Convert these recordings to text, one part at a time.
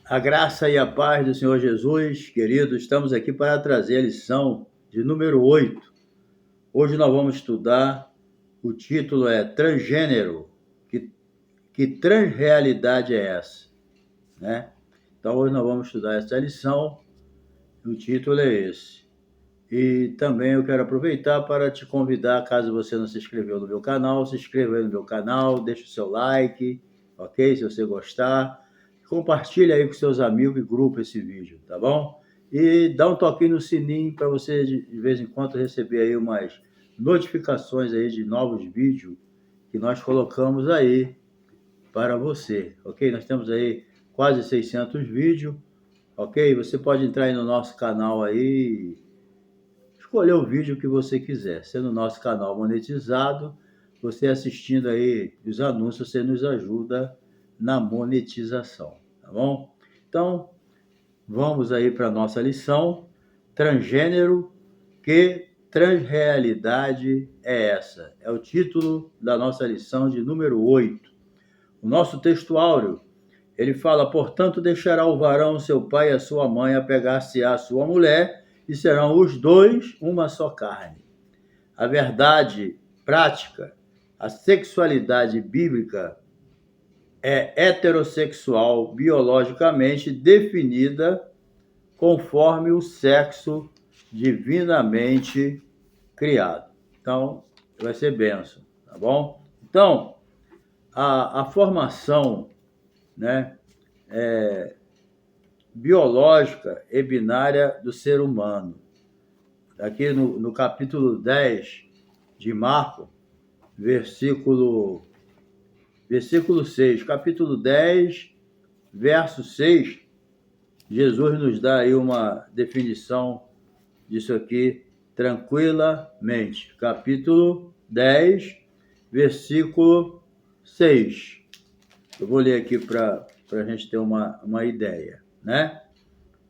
A graça e a paz do Senhor Jesus, queridos, estamos aqui para trazer a lição de número 8. Hoje nós vamos estudar, o título é Transgênero. Que transrealidade é essa? Né? Então hoje nós vamos estudar essa lição, o título é esse. E também eu quero aproveitar para te convidar, caso você não se inscreveu no meu canal, se inscreva aí no meu canal, deixe o seu like, ok? Se você gostar. Compartilha aí com seus amigos e grupo esse vídeo, tá bom? E dá um toquinho no sininho para você de vez em quando receber aí umas notificações aí de novos vídeos que nós colocamos aí para você, ok? Nós temos aí quase 600 vídeos, ok? Você pode entrar aí no nosso canal aí, escolher o vídeo que você quiser. Sendo o nosso canal monetizado, você assistindo aí os anúncios, você nos ajuda na monetização, tá bom? Então, vamos aí para a nossa lição. Transgênero, que transrealidade é essa? É o título da nossa lição de número 8. O nosso texto áureo, ele fala: portanto, deixará o varão seu pai e a sua mãe, apegar-se-á à sua mulher, e serão os dois uma só carne. A verdade prática, a sexualidade bíblica é heterossexual biologicamente definida conforme o sexo divinamente criado. Então, vai ser bênção, tá bom? Então, a formação, né, biológica e binária do ser humano. Aqui no capítulo 10 de Marcos, versículo 6, capítulo 10, verso 6, Jesus nos dá aí uma definição disso aqui tranquilamente. Capítulo 10, versículo 6. Eu vou ler aqui para a gente ter uma ideia, né?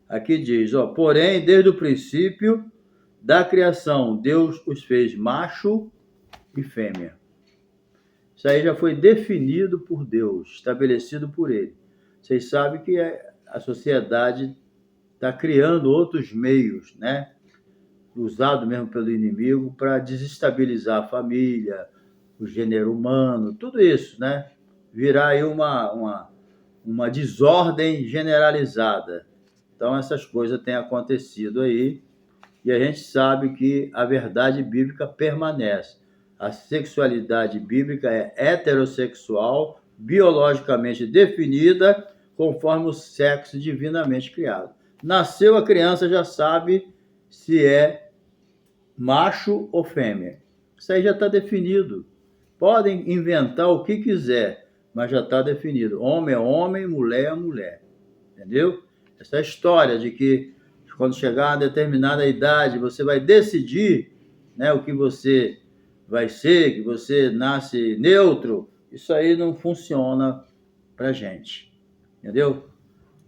Aqui diz, porém, desde o princípio da criação, Deus os fez macho e fêmea. Isso aí já foi definido por Deus, estabelecido por Ele. Vocês sabem que a sociedade está criando outros meios, né? Usado mesmo pelo inimigo para desestabilizar a família, o gênero humano, tudo isso, né? Virar aí uma desordem generalizada. Então, essas coisas têm acontecido aí, e a gente sabe que a verdade bíblica permanece. A sexualidade bíblica é heterossexual, biologicamente definida, conforme o sexo divinamente criado. Nasceu, a criança já sabe se é macho ou fêmea. Isso aí já está definido. Podem inventar o que quiser, mas já está definido. Homem é homem, mulher é mulher. Entendeu? Essa história de que quando chegar a determinada idade, você vai decidir, né, o que você vai ser, que você nasce neutro, isso aí não funciona para gente. Entendeu?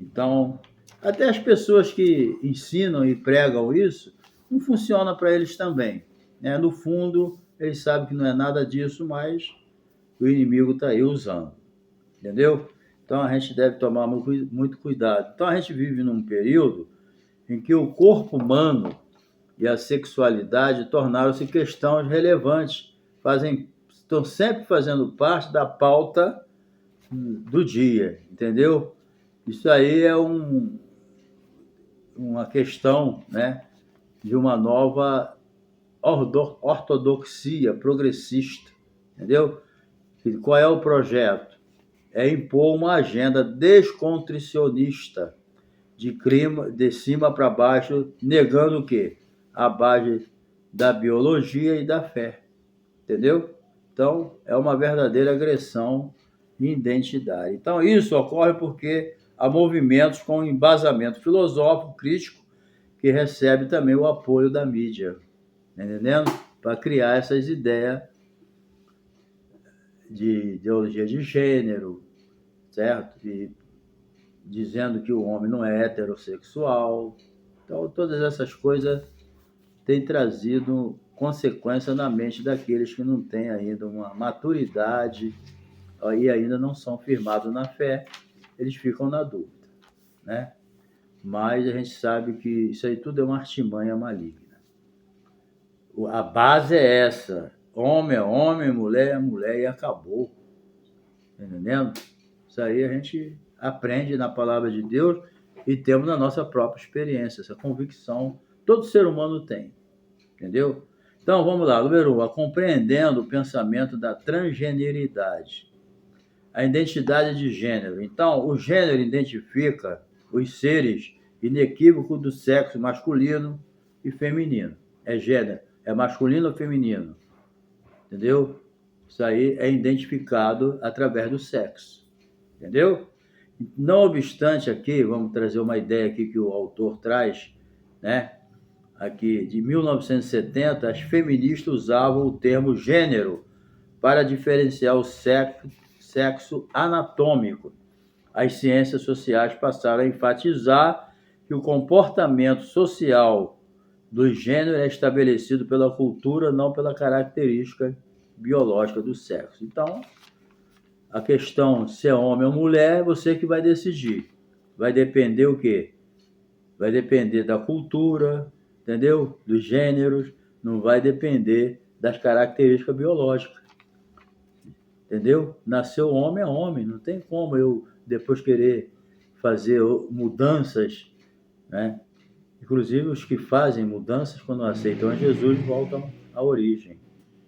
Então, até as pessoas que ensinam e pregam isso, não funciona para eles também. Né? No fundo, eles sabem que não é nada disso, mas o inimigo está aí usando. Entendeu? Então, a gente deve tomar muito cuidado. Então, a gente vive num período em que o corpo humano e a sexualidade tornaram-se questões relevantes, estão sempre fazendo parte da pauta do dia, entendeu? Isso aí é uma questão, né, de uma nova ortodoxia progressista, entendeu? E qual é o projeto? É impor uma agenda descontricionista, de cima para baixo, negando o quê? A base da biologia e da fé, entendeu? Então, é uma verdadeira agressão identitária. Então, isso ocorre porque há movimentos com embasamento filosófico, crítico, que recebe também o apoio da mídia, tá entendendo? Para criar essas ideias de ideologia de gênero, certo? E dizendo que o homem não é heterossexual. Então, todas essas coisas têm trazido consequência na mente daqueles que não têm ainda uma maturidade e ainda não são firmados na fé, eles ficam na dúvida, né? Mas a gente sabe que isso aí tudo é uma artimanha maligna. A base é essa: homem é homem, mulher é mulher e acabou. Tá entendendo? Isso aí a gente aprende na palavra de Deus e temos na nossa própria experiência, essa convicção todo ser humano tem. Entendeu? Então vamos lá, número 1, compreendendo o pensamento da transgeneridade. A identidade de gênero. Então, o gênero identifica os seres inequívocos do sexo masculino e feminino. É gênero, é masculino ou feminino. Entendeu? Isso aí é identificado através do sexo. Entendeu? Não obstante aqui, vamos trazer uma ideia aqui que o autor traz, né? Aqui de 1970, as feministas usavam o termo gênero para diferenciar o sexo anatômico. As ciências sociais passaram a enfatizar que o comportamento social do gênero é estabelecido pela cultura, não pela característica biológica do sexo. Então, a questão se é homem ou mulher, você que vai decidir. Vai depender o quê? Vai depender da cultura, entendeu? Dos gêneros, não vai depender das características biológicas. Entendeu? Nasceu homem é homem, não tem como eu depois querer fazer mudanças, né? Inclusive os que fazem mudanças quando aceitam a Jesus voltam à origem.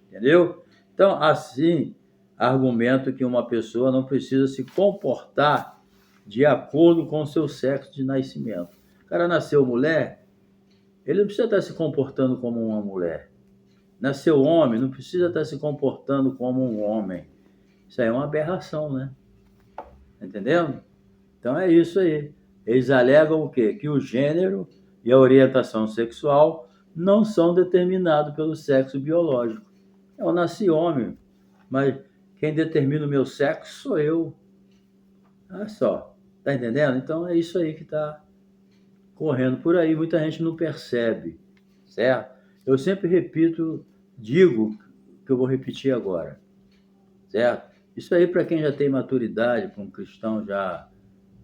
Entendeu? Então, assim, argumento que uma pessoa não precisa se comportar de acordo com o seu sexo de nascimento. O cara nasceu mulher, ele não precisa estar se comportando como uma mulher. Nasceu homem, não precisa estar se comportando como um homem. Isso aí é uma aberração, né? Entendendo? Então é isso aí. Eles alegam o quê? Que o gênero e a orientação sexual não são determinados pelo sexo biológico. Eu nasci homem, mas quem determina o meu sexo sou eu. Olha só, tá entendendo? Então é isso aí que está correndo por aí. Muita gente não percebe, certo? Eu sempre repito, digo que eu vou repetir agora, certo? Isso aí para quem já tem maturidade, para um cristão já,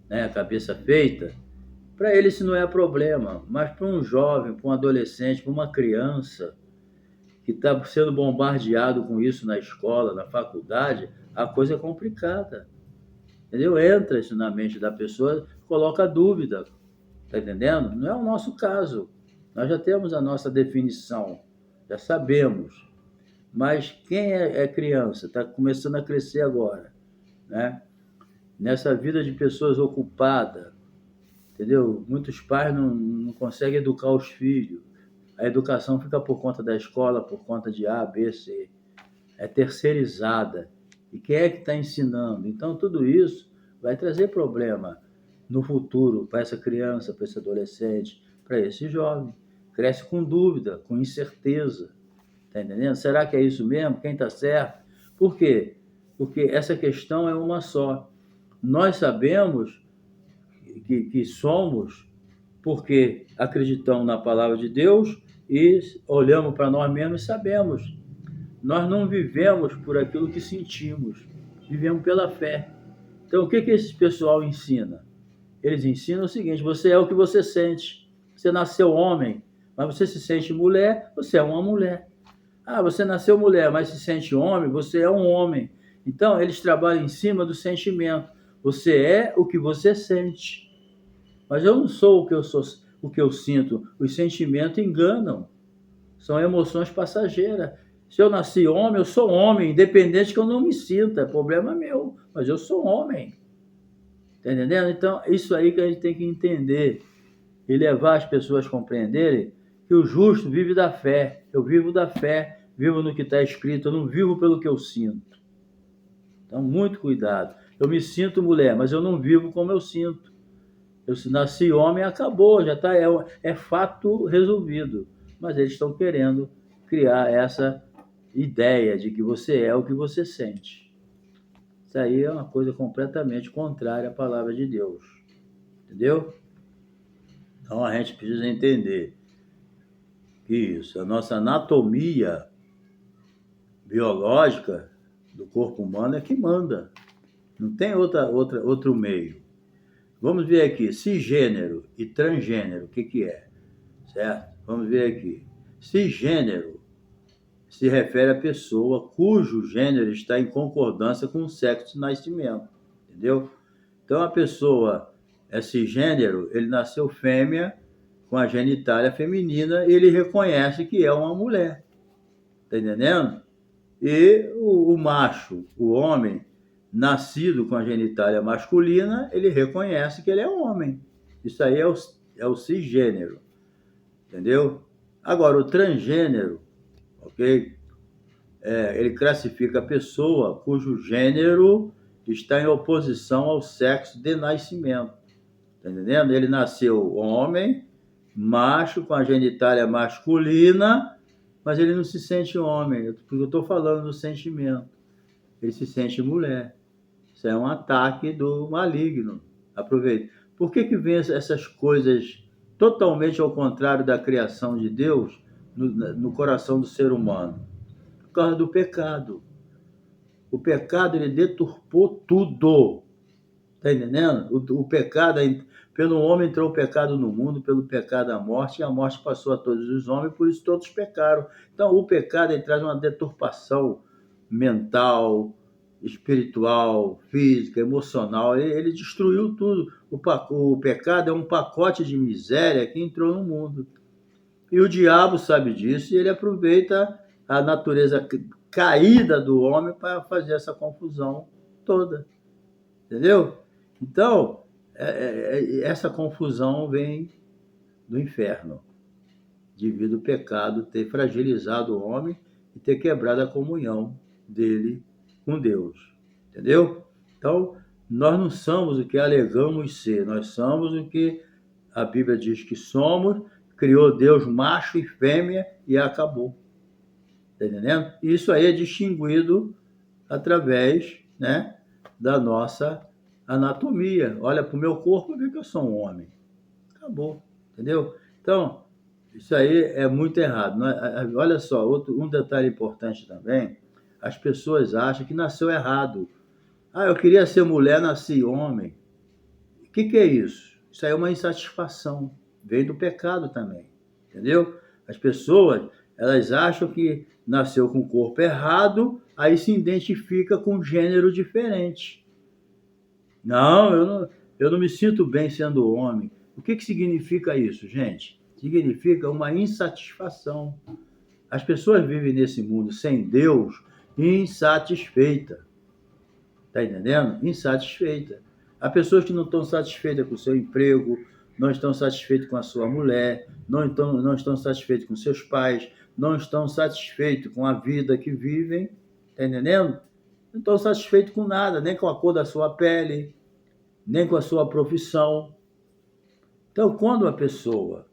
né, cabeça feita, para ele isso não é problema, mas para um jovem, para um adolescente, para uma criança que está sendo bombardeado com isso na escola, na faculdade, a coisa é complicada. Entendeu? Entra isso na mente da pessoa, coloca dúvida. Está entendendo? Não é o nosso caso. Nós já temos a nossa definição, já sabemos. Mas quem é criança, está começando a crescer agora, né? Nessa vida de pessoas ocupadas, entendeu? Muitos pais não conseguem educar os filhos. A educação fica por conta da escola, por conta de A, B, C. É terceirizada. E quem é que está ensinando? Então, tudo isso vai trazer problema no futuro para essa criança, para esse adolescente, para esse jovem. Cresce com dúvida, com incerteza. Está entendendo? Será que é isso mesmo? Quem está certo? Por quê? Porque essa questão é uma só. Nós sabemos que somos porque acreditamos na palavra de Deus e olhamos para nós mesmos e sabemos. Nós não vivemos por aquilo que sentimos, vivemos pela fé. Então, o que esse pessoal ensina? Eles ensinam o seguinte: você é o que você sente. Você nasceu homem, mas você se sente mulher, você é uma mulher. Ah, você nasceu mulher, mas se sente homem, você é um homem. Então, eles trabalham em cima do sentimento. Você é o que você sente. Mas eu não sou o que eu sou, o que eu sinto. Os sentimentos enganam. São emoções passageiras. Se eu nasci homem, eu sou homem, independente que eu não me sinta. É problema meu, mas eu sou homem. Tá entendendo? Então, isso aí que a gente tem que entender e levar as pessoas a compreenderem que o justo vive da fé. Eu vivo da fé, vivo no que está escrito, eu não vivo pelo que eu sinto. Então, muito cuidado. Eu me sinto mulher, mas eu não vivo como eu sinto. Eu nasci homem, acabou, já está, é fato resolvido. Mas eles estão querendo criar essa ideia de que você é o que você sente. Isso aí é uma coisa completamente contrária à palavra de Deus. Entendeu? Então a gente precisa entender que isso, a nossa anatomia biológica do corpo humano é que manda. Não tem outro meio. Vamos ver aqui, cisgênero e transgênero, o que é? Certo? Vamos ver aqui. Cisgênero se refere à pessoa cujo gênero está em concordância com o sexo de nascimento, entendeu? Então, a pessoa é cisgênero, ele nasceu fêmea, com a genitália feminina, e ele reconhece que é uma mulher, tá entendendo? E o macho, o homem, nascido com a genitália masculina, ele reconhece que ele é homem. Isso aí é o cisgênero, entendeu? Agora, o transgênero, ok? Ele classifica a pessoa cujo gênero está em oposição ao sexo de nascimento. Tá entendendo? Ele nasceu homem, macho, com a genitália masculina, mas ele não se sente homem, porque eu estou falando do sentimento. Ele se sente mulher. Isso é um ataque do maligno. Aproveite. Por que vem essas coisas totalmente ao contrário da criação de Deus no coração do ser humano? Por causa do pecado. O pecado, ele deturpou tudo. Está entendendo? O pecado, pelo homem entrou o pecado no mundo, pelo pecado a morte, e a morte passou a todos os homens, por isso todos pecaram. Então, o pecado, ele traz uma deturpação mental, espiritual, física, emocional. Ele destruiu tudo. O pecado é um pacote de miséria que entrou no mundo. E o diabo sabe disso, e ele aproveita a natureza caída do homem para fazer essa confusão toda. Entendeu? Então, essa confusão vem do inferno, devido ao pecado ter fragilizado o homem e ter quebrado a comunhão dele com Deus. Entendeu? Então, nós não somos o que alegamos ser, nós somos o que a Bíblia diz que somos, criou Deus macho e fêmea e acabou. Está entendendo? Isso aí é distinguido através, né, da nossa anatomia. Olha para o meu corpo e vê que eu sou um homem. Acabou, entendeu? Então, isso aí é muito errado. Olha só, um detalhe importante também, as pessoas acham que nasceu errado. Ah, eu queria ser mulher, nasci homem. O que é isso? Isso aí é uma insatisfação. Vem do pecado também, entendeu? As pessoas, elas acham que nasceu com o corpo errado, aí se identifica com um gênero diferente. Não, eu não me sinto bem sendo homem. O que significa isso, gente? Significa uma insatisfação. As pessoas vivem nesse mundo sem Deus insatisfeita. Está entendendo? Insatisfeita. Há pessoas que não estão satisfeitas com o seu emprego, não estão satisfeitas com a sua mulher, não estão satisfeitas com seus pais, não estão satisfeitos com a vida que vivem. Está entendendo? Não estão satisfeitos com nada, nem com a cor da sua pele, nem com a sua profissão. Então, quando a pessoa,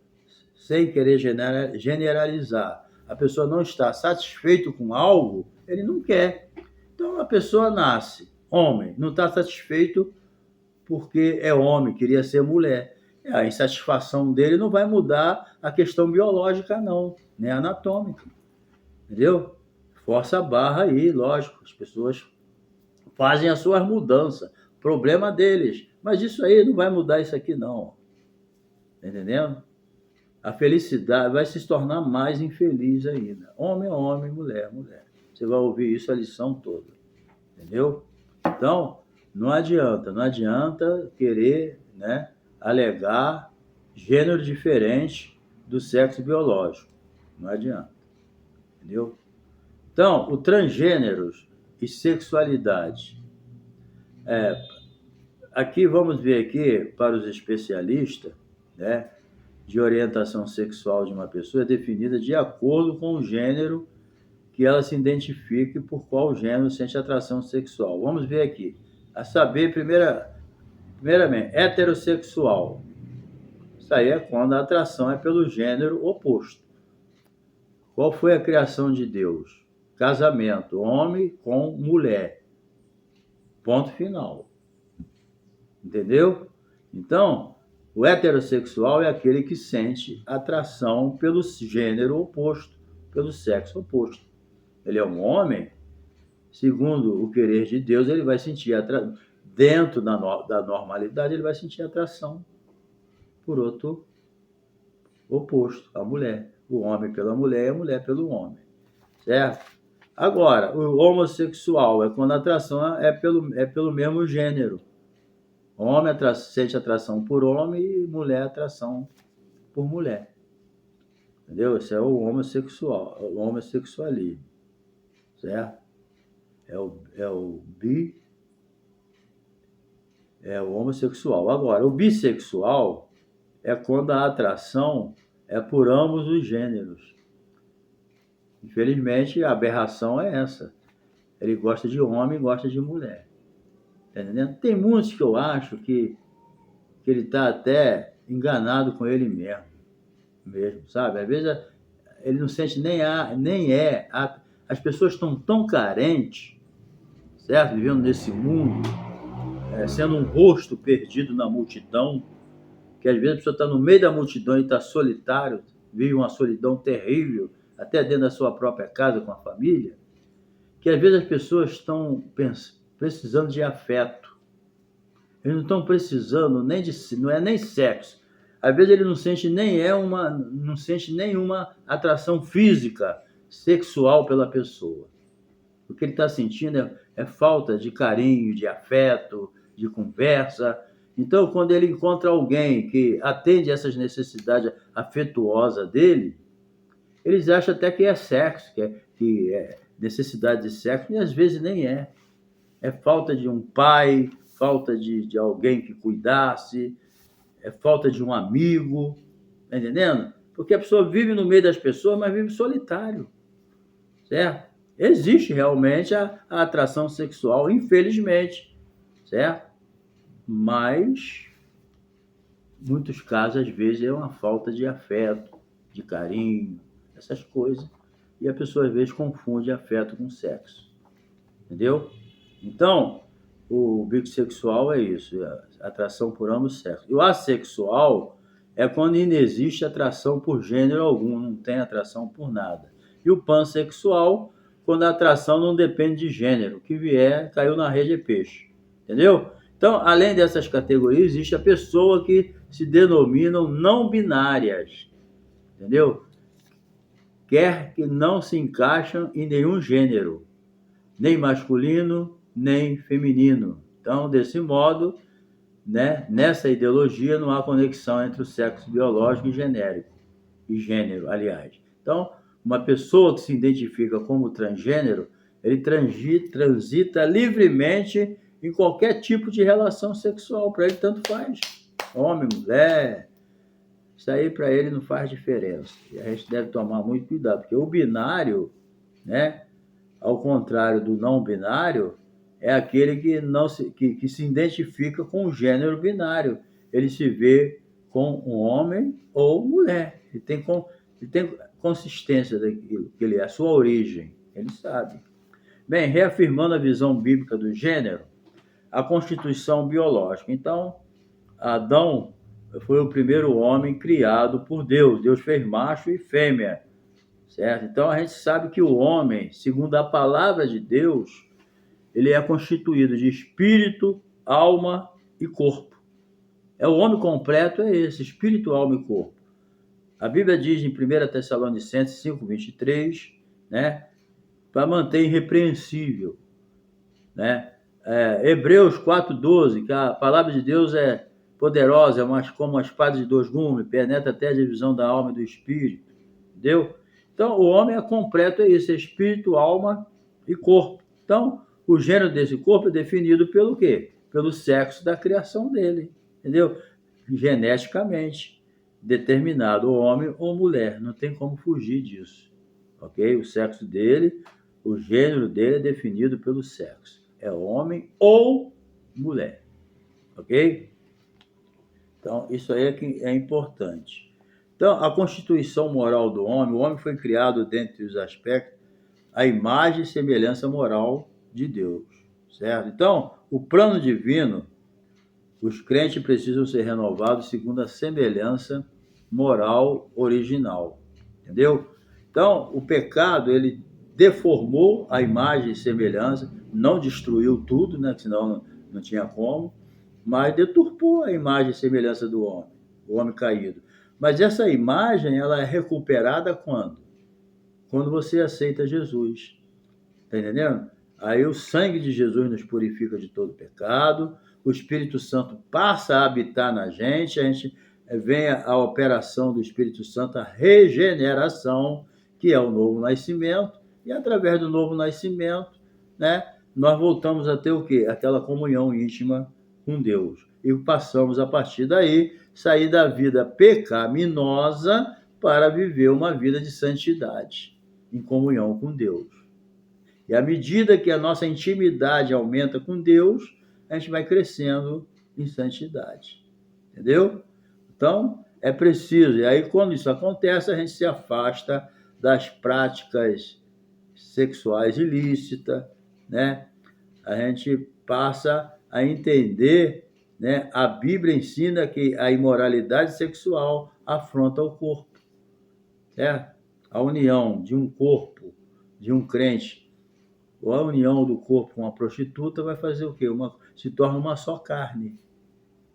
sem querer generalizar, a pessoa não está satisfeita com algo, ele não quer. Então, a pessoa nasce homem, não está satisfeito porque é homem, queria ser mulher. A insatisfação dele não vai mudar a questão biológica, não, nem anatômica. Entendeu? Força a barra aí, lógico. As pessoas fazem as suas mudanças. Problema deles. Mas isso aí não vai mudar isso aqui, não. Entendendo? A felicidade vai se tornar mais infeliz ainda. Homem é homem, mulher é mulher. Você vai ouvir isso a lição toda. Entendeu? Então, não adianta querer, né, alegar gênero diferente do sexo biológico. Não adianta. Entendeu? Então, o transgêneros e sexualidade. Aqui vamos ver aqui para os especialistas, né, de orientação sexual de uma pessoa é definida de acordo com o gênero que ela se identifique por qual gênero sente atração sexual. Vamos ver aqui. A saber, primeiramente, heterossexual. Isso aí é quando a atração é pelo gênero oposto. Qual foi a criação de Deus? Casamento, homem com mulher. Ponto final. Entendeu? Então, o heterossexual é aquele que sente atração pelo gênero oposto, pelo sexo oposto. Ele é um homem, segundo o querer de Deus, ele vai sentir dentro da normalidade, ele vai sentir atração por outro oposto, a mulher. O homem pela mulher e a mulher pelo homem, certo? Agora, o homossexual é quando a atração é pelo mesmo gênero. Homem sente atração por homem e mulher atração por mulher. Entendeu? Esse é o homossexual, o homossexualismo, certo? É o homossexual. Agora, o bissexual é quando a atração é por ambos os gêneros. Infelizmente, a aberração é essa. Ele gosta de homem e gosta de mulher. Tá entendendo? Tem muitos que eu acho que ele está até enganado com ele mesmo, sabe? Às vezes ele não sente as pessoas estão tão carentes, certo? Vivendo nesse mundo, sendo um rosto perdido na multidão, que às vezes a pessoa está no meio da multidão e está solitário, vive uma solidão terrível, até dentro da sua própria casa com a família, que às vezes as pessoas estão precisando de afeto. Eles não estão precisando não é nem sexo. Às vezes ele não sente nenhuma atração física, sexual pela pessoa. O que ele está sentindo é falta de carinho, de afeto, de conversa. Então, quando ele encontra alguém que atende essas necessidades afetuosas dele, eles acham até que é sexo, que é necessidade de sexo, e às vezes nem é. É falta de um pai, falta de alguém que cuidasse, é falta de um amigo, tá entendendo? Porque a pessoa vive no meio das pessoas, mas vive solitário, certo? Existe realmente a atração sexual, infelizmente, certo? Mas, em muitos casos, às vezes, é uma falta de afeto, de carinho, essas coisas. E a pessoa, às vezes, confunde afeto com sexo. Entendeu? Então, o bissexual é isso, atração por ambos sexos. E o assexual é quando não existe atração por gênero algum, não tem atração por nada. E o pansexual, quando a atração não depende de gênero, o que vier, caiu na rede é peixe. Entendeu? Então, além dessas categorias, existe a pessoa que se denominam não binárias. Entendeu? Quer que não se encaixam em nenhum gênero, nem masculino, nem feminino. Então, desse modo, né, nessa ideologia não há conexão entre o sexo biológico e gênero, aliás. Então, uma pessoa que se identifica como transgênero, ele transita livremente em qualquer tipo de relação sexual. Para ele, tanto faz. Homem, mulher, isso aí para ele não faz diferença. E a gente deve tomar muito cuidado, porque o binário, né, ao contrário do não binário, é aquele que se identifica com o gênero binário. Ele se vê com um homem ou mulher. Ele tem consistência daquilo que ele é, a sua origem. Ele sabe. Bem, reafirmando a visão bíblica do gênero, a constituição biológica. Então, Adão foi o primeiro homem criado por Deus. Deus fez macho e fêmea. Certo? Então a gente sabe que o homem, segundo a palavra de Deus, ele é constituído de espírito, alma e corpo. O homem completo é esse, espírito, alma e corpo. A Bíblia diz em 1 Tessalonicenses 5:23, né, para manter irrepreensível, né? Hebreus 4:12, que a palavra de Deus é poderosa, mas como uma espada de dois gumes, penetra até a divisão da alma e do espírito. Entendeu? Então, o homem é completo, é isso, é espírito, alma e corpo. Então, o gênero desse corpo é definido pelo quê? Pelo sexo da criação dele, entendeu? Geneticamente determinado, homem ou mulher, não tem como fugir disso, ok? O sexo dele, o gênero dele é definido pelo sexo, é homem ou mulher, ok? Então, isso aí é que é importante. Então, a constituição moral do homem, o homem foi criado, dentre os aspectos, a imagem e semelhança moral de Deus, certo? Então, o plano divino, os crentes precisam ser renovados segundo a semelhança moral original, entendeu? Então, o pecado, ele deformou a imagem e semelhança, não destruiu tudo, né? Senão não tinha como, mas deturpou a imagem e semelhança do homem, o homem caído. Mas essa imagem, ela é recuperada quando? Quando você aceita Jesus. Está entendendo? Aí o sangue de Jesus nos purifica de todo pecado, o Espírito Santo passa a habitar na gente, a gente vem a operação do Espírito Santo, a regeneração, que é o novo nascimento, e através do novo nascimento, né, nós voltamos a ter o quê? Aquela comunhão íntima com Deus. E passamos, a partir daí, sair da vida pecaminosa para viver uma vida de santidade, em comunhão com Deus. E à medida que a nossa intimidade aumenta com Deus, a gente vai crescendo em santidade. Entendeu? Então, é preciso. E aí, quando isso acontece, a gente se afasta das práticas sexuais ilícitas, né? A gente passa a entender, né? A Bíblia ensina que a imoralidade sexual afronta o corpo. Certo? A união de um corpo, de um crente, ou a união do corpo com uma prostituta vai fazer o quê? Se torna uma só carne.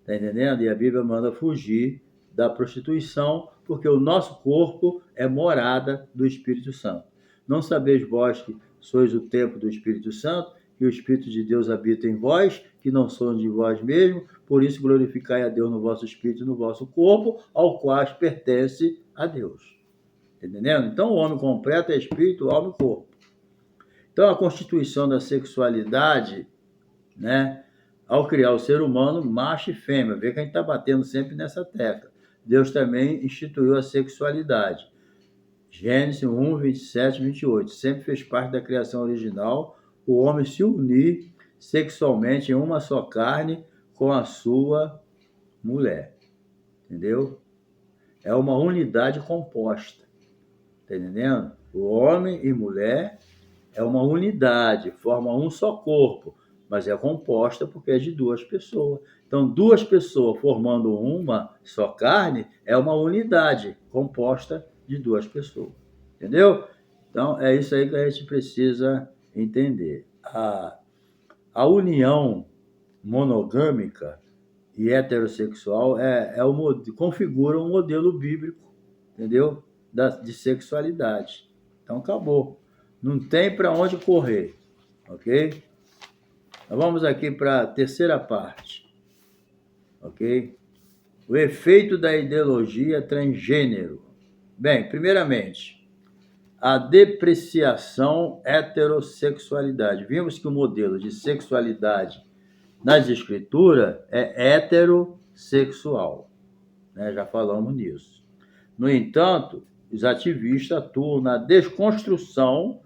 Está entendendo? E a Bíblia manda fugir da prostituição, porque o nosso corpo é morada do Espírito Santo. Não sabeis vós que sois o templo do Espírito Santo, que o Espírito de Deus habita em vós, que não sois de vós mesmos, por isso glorificai a Deus no vosso espírito e no vosso corpo, ao qual pertence a Deus. Está entendendo? Então o homem completo é espírito, alma e corpo. Então, a constituição da sexualidade, né, ao criar o ser humano, macho e fêmea, vê que a gente está batendo sempre nessa tecla. Deus também instituiu a sexualidade. Gênesis 1, 27, 28. Sempre fez parte da criação original o homem se unir sexualmente em uma só carne com a sua mulher. Entendeu? É uma unidade composta. Está entendendo? O homem e mulher é uma unidade, forma um só corpo, mas é composta porque é de duas pessoas. Então, duas pessoas formando uma só carne é uma unidade composta de duas pessoas. Entendeu? Então, é isso aí que a gente precisa entender. A união monogâmica e heterossexual configura um modelo bíblico, entendeu? De sexualidade. Então, acabou. Não tem para onde correr, ok? Então, vamos aqui para a terceira parte, ok? O efeito da ideologia transgênero. Bem, primeiramente, a depreciação heterossexualidade. Vimos que o modelo de sexualidade nas escrituras é heterossexual, né? Já falamos nisso. No entanto, os ativistas atuam na desconstrução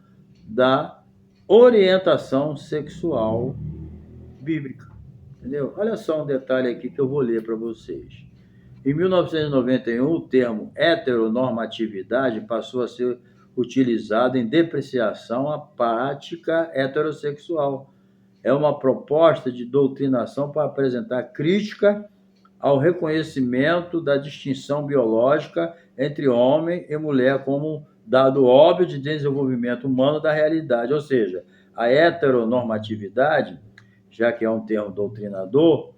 da orientação sexual bíblica. Entendeu? Olha só um detalhe aqui que eu vou ler para vocês. Em 1991, o termo heteronormatividade passou a ser utilizado em depreciação à prática heterossexual. É uma proposta de doutrinação para apresentar crítica ao reconhecimento da distinção biológica entre homem e mulher como dado óbvio de desenvolvimento humano da realidade. Ou seja, a heteronormatividade, já que é um termo doutrinador,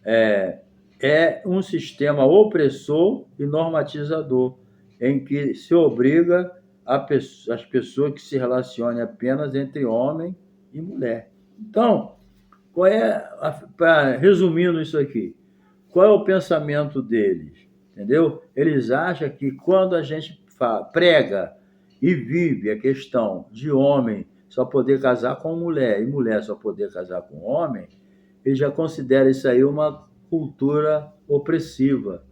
é um sistema opressor e normatizador, em que se obriga as pessoas que se relacionem apenas entre homem e mulher. Então, resumindo isso aqui, qual é o pensamento deles? Entendeu? Eles acham que quando a gente prega e vive a questão de homem só poder casar com mulher e mulher só poder casar com homem, eles já consideram isso aí uma cultura opressiva.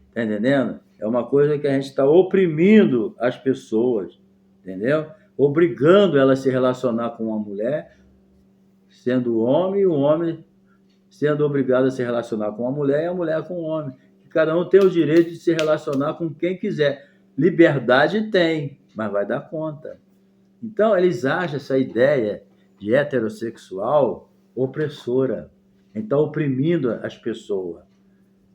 Está entendendo? É uma coisa que a gente está oprimindo as pessoas, entendeu? Obrigando elas a se relacionar com uma mulher, sendo homem, e o homem sendo obrigado a se relacionar com uma mulher e a mulher com um homem. Cada um tem o direito de se relacionar com quem quiser. Liberdade tem, mas vai dar conta. Então, eles acham essa ideia de heterossexual opressora. Então, oprimindo as pessoas.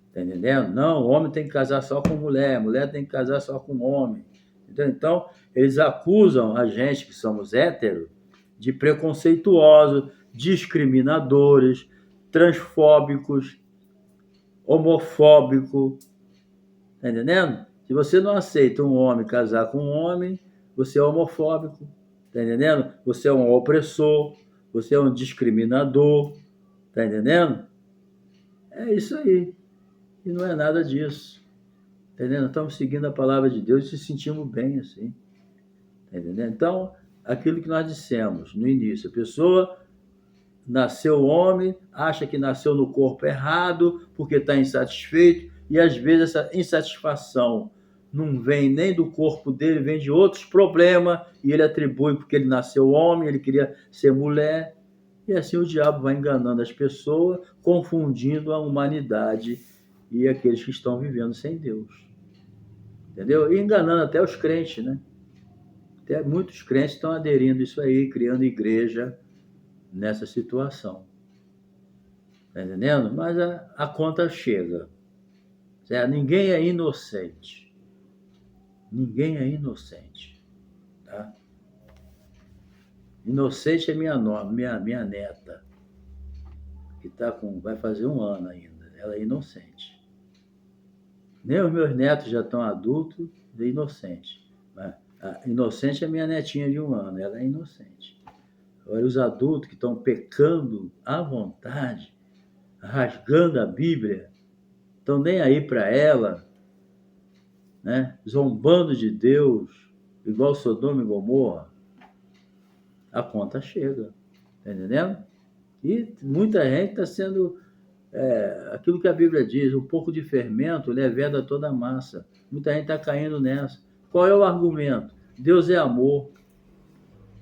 Está entendendo? Não, o homem tem que casar só com mulher, a mulher tem que casar só com homem. Entendeu? Então, eles acusam a gente, que somos héteros, de preconceituosos, discriminadores, transfóbicos, homofóbicos, tá entendendo? Se você não aceita um homem casar com um homem, você é homofóbico, tá entendendo? Você é um opressor, você é um discriminador, tá entendendo? É isso aí. E não é nada disso. Tá entendendo? Estamos seguindo a palavra de Deus e se sentimos bem assim. Tá entendendo? Então, aquilo que nós dissemos no início, a pessoa nasceu homem, acha que nasceu no corpo errado, porque está insatisfeito, e às vezes essa insatisfação não vem nem do corpo dele, vem de outros problemas, e ele atribui porque ele nasceu homem, ele queria ser mulher, e assim o diabo vai enganando as pessoas, confundindo a humanidade e aqueles que estão vivendo sem Deus. Entendeu? E enganando até os crentes, né? Até muitos crentes estão aderindo a isso aí, criando igreja nessa situação. Tá entendendo? Mas a conta chega. Certo? Ninguém é inocente. Ninguém é inocente. Tá? Inocente é minha neta, que vai fazer 1 ano ainda. Ela é inocente. Nem os meus netos já estão adultos e inocentes. A inocente é minha netinha de 1 ano, ela é inocente. Agora, os adultos que estão pecando à vontade, rasgando a Bíblia, estão nem aí para ela, né? Zombando de Deus, igual Sodoma e Gomorra, a conta chega, tá entendendo? E muita gente está sendo, aquilo que a Bíblia diz, um pouco de fermento leveda toda a massa. Muita gente está caindo nessa. Qual é o argumento? Deus é amor.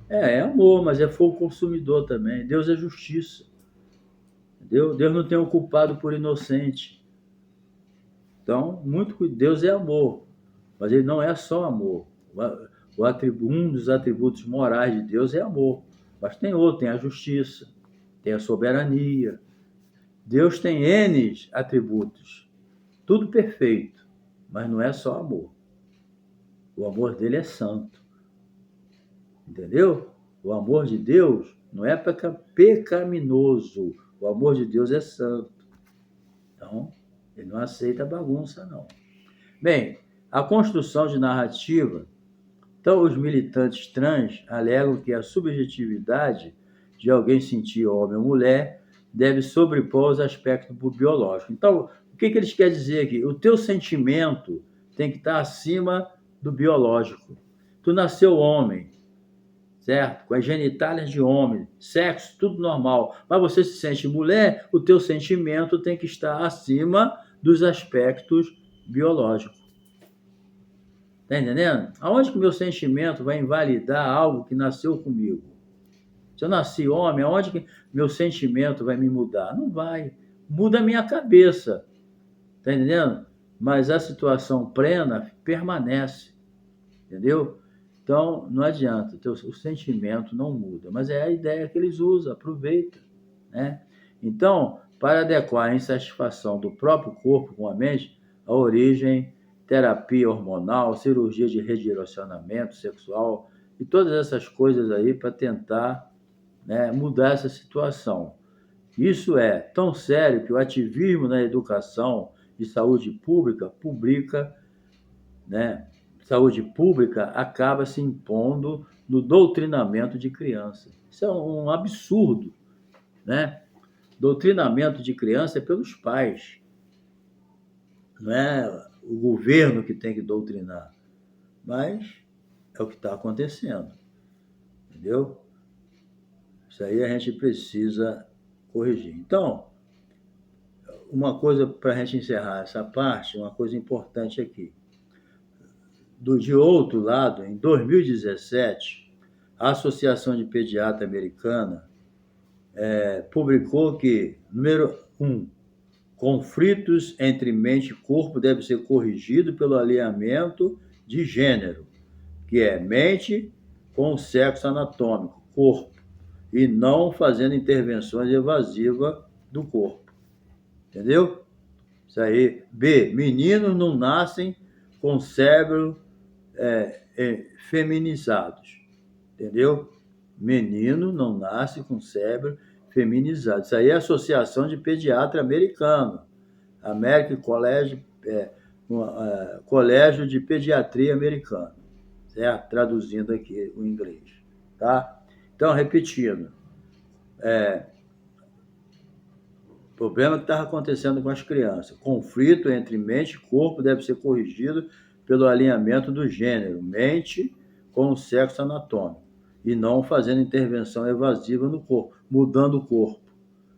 É amor, mas é fogo consumidor também. Deus é justiça. Deus não tem um culpado por inocente. Então, Deus é amor, mas ele não é só amor. Um dos atributos morais de Deus é amor, mas tem outro, tem a justiça, tem a soberania. Deus tem N atributos, tudo perfeito, mas não é só amor. O amor dele é santo, entendeu? O amor de Deus não é pecaminoso, o amor de Deus é santo. Então, ele não aceita bagunça, não. Bem, a construção de narrativa. Então, os militantes trans alegam que a subjetividade de alguém sentir homem ou mulher deve sobrepor os aspectos biológicos. Então, o que eles querem dizer aqui? O teu sentimento tem que estar acima do biológico. Tu nasceu homem, certo? Com as genitálias de homem, sexo, tudo normal. Mas você se sente mulher, o teu sentimento tem que estar acima dos aspectos biológicos. Tá entendendo? Aonde que o meu sentimento vai invalidar algo que nasceu comigo? Se eu nasci homem, aonde que meu sentimento vai me mudar? Não vai. Muda a minha cabeça. Tá entendendo? Mas a situação plena permanece. Entendeu? Então, não adianta. O sentimento não muda. Mas é a ideia que eles usam. Aproveita. Né? Então, para adequar a insatisfação do próprio corpo com a mente, a origem, terapia hormonal, cirurgia de redirecionamento sexual e todas essas coisas aí para tentar, né, mudar essa situação. Isso é tão sério que o ativismo na educação de saúde pública, né, saúde pública acaba se impondo no doutrinamento de crianças. Isso é um absurdo, né? Doutrinamento de criança é pelos pais. Não é o governo que tem que doutrinar, mas é o que está acontecendo, entendeu? Isso aí a gente precisa corrigir. Então, uma coisa para a gente encerrar essa parte, uma coisa importante aqui. De outro lado, em 2017, a Associação de Pediatria Americana publicou que, número 1, conflitos entre mente e corpo devem ser corrigidos pelo alinhamento de gênero, que é mente com o sexo anatômico, corpo, e não fazendo intervenções evasivas do corpo. Entendeu? Isso aí. B, meninos não nascem com cérebro feminizados. Entendeu? Menino não nasce com cérebro feminizado. Isso aí é a Associação de Pediatra Americano, American College, Colégio de Pediatria Americano, certo? Traduzindo aqui o inglês, tá? Então, repetindo, o problema que estava acontecendo com as crianças. Conflito entre mente e corpo deve ser corrigido pelo alinhamento do gênero, mente com o sexo anatômico, e não fazendo intervenção evasiva no corpo, mudando o corpo.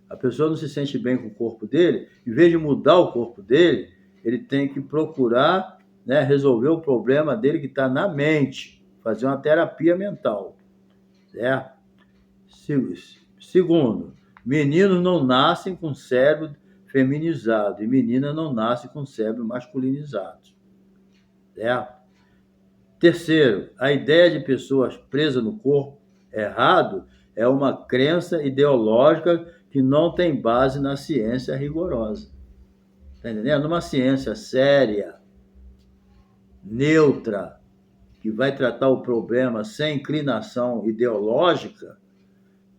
A pessoa não se sente bem com o corpo dele, em vez de mudar o corpo dele, ele tem que procurar, né, resolver o problema dele que está na mente, fazer uma terapia mental, certo? Segundo, meninos não nascem com cérebro feminizado e meninas não nascem com cérebro masculinizado, certo? Terceiro, a ideia de pessoas presas no corpo errado é uma crença ideológica que não tem base na ciência rigorosa. Está entendendo? Numa ciência séria, neutra, que vai tratar o problema sem inclinação ideológica,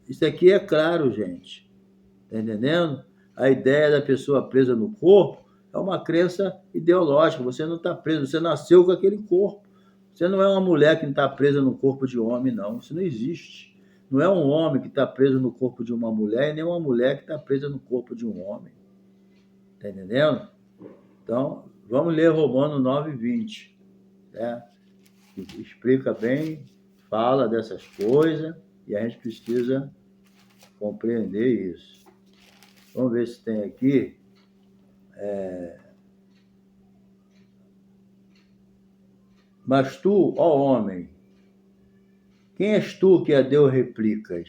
isso aqui é claro, gente. Está entendendo? A ideia da pessoa presa no corpo é uma crença ideológica. Você não está preso, você nasceu com aquele corpo. Você não é uma mulher que está presa no corpo de homem, não. Isso não existe. Não é um homem que está preso no corpo de uma mulher e nem uma mulher que está presa no corpo de um homem. Está entendendo? Então, vamos ler Romanos 9:20. Né? Explica bem, fala dessas coisas e a gente precisa compreender isso. Vamos ver se tem aqui. Mas tu, ó homem, quem és tu que a Deus replicas?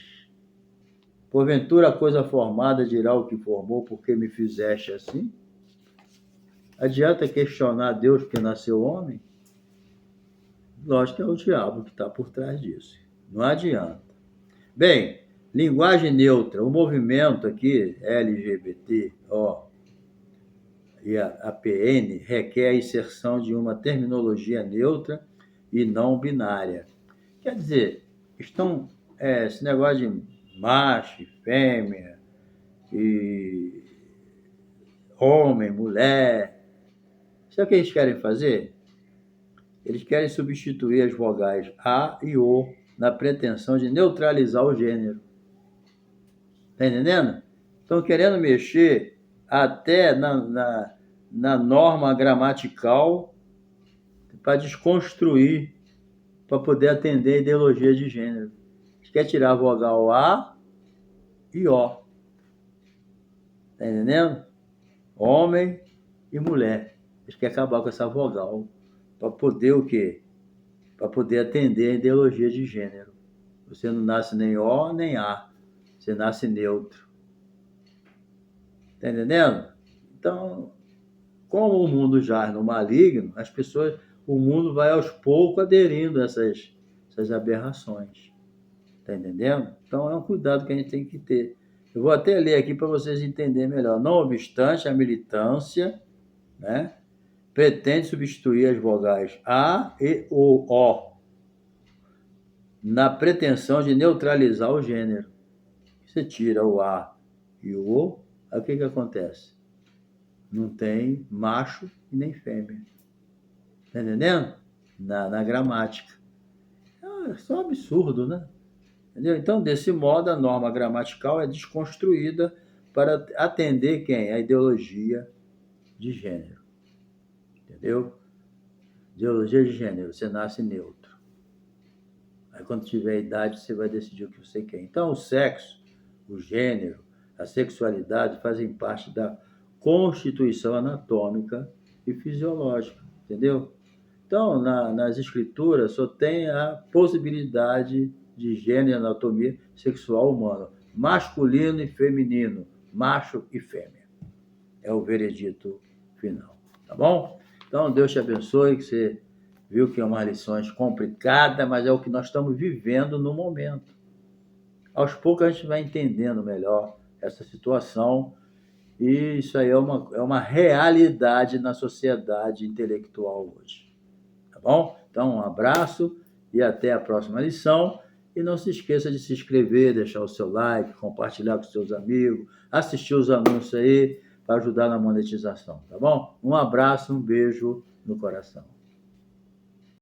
Porventura a coisa formada dirá o que formou, porque me fizeste assim? Adianta questionar Deus porque nasceu homem? Lógico que é o diabo que está por trás disso. Não adianta. Bem, linguagem neutra. O movimento aqui, LGBT, e a PN, requer a inserção de uma terminologia neutra e não binária. Quer dizer, estão esse negócio de macho, fêmea, e homem, mulher. Sabe o que eles querem fazer? Eles querem substituir as vogais A e O na pretensão de neutralizar o gênero. Está entendendo? Estão querendo mexer até na norma gramatical para desconstruir, para poder atender a ideologia de gênero. Eles querem tirar a vogal A e O. Está entendendo? Homem e mulher. Eles querem acabar com essa vogal para poder o quê? Para poder atender a ideologia de gênero. Você não nasce nem O nem A. Você nasce neutro. Está entendendo? Então, como o mundo jaz no maligno, o mundo vai aos poucos aderindo a essas aberrações. Está entendendo? Então, é um cuidado que a gente tem que ter. Eu vou até ler aqui para vocês entenderem melhor. Não obstante, a militância, né, pretende substituir as vogais A e O na pretensão de neutralizar o gênero. Você tira o A e o O, aí o que acontece? Não tem macho e nem fêmea. Está entendendo? Na gramática. É só um absurdo, né? Entendeu? Então, desse modo, a norma gramatical é desconstruída para atender quem? A ideologia de gênero. Entendeu? Ideologia de gênero, você nasce neutro. Aí, quando tiver idade, você vai decidir o que você quer. Então, o sexo, o gênero, a sexualidade fazem parte da constituição anatômica e fisiológica. Entendeu? Então, nas escrituras, só tem a possibilidade de gênero e anatomia sexual humana. Masculino e feminino. Macho e fêmea. É o veredito final. Tá bom? Então, Deus te abençoe, que você viu que é uma lição complicada, mas é o que nós estamos vivendo no momento. Aos poucos a gente vai entendendo melhor essa situação e isso aí é uma realidade na sociedade intelectual hoje. Tá bom? Então, um abraço e até a próxima lição. E não se esqueça de se inscrever, deixar o seu like, compartilhar com seus amigos, assistir os anúncios aí para ajudar na monetização, tá bom? Um abraço, um beijo no coração.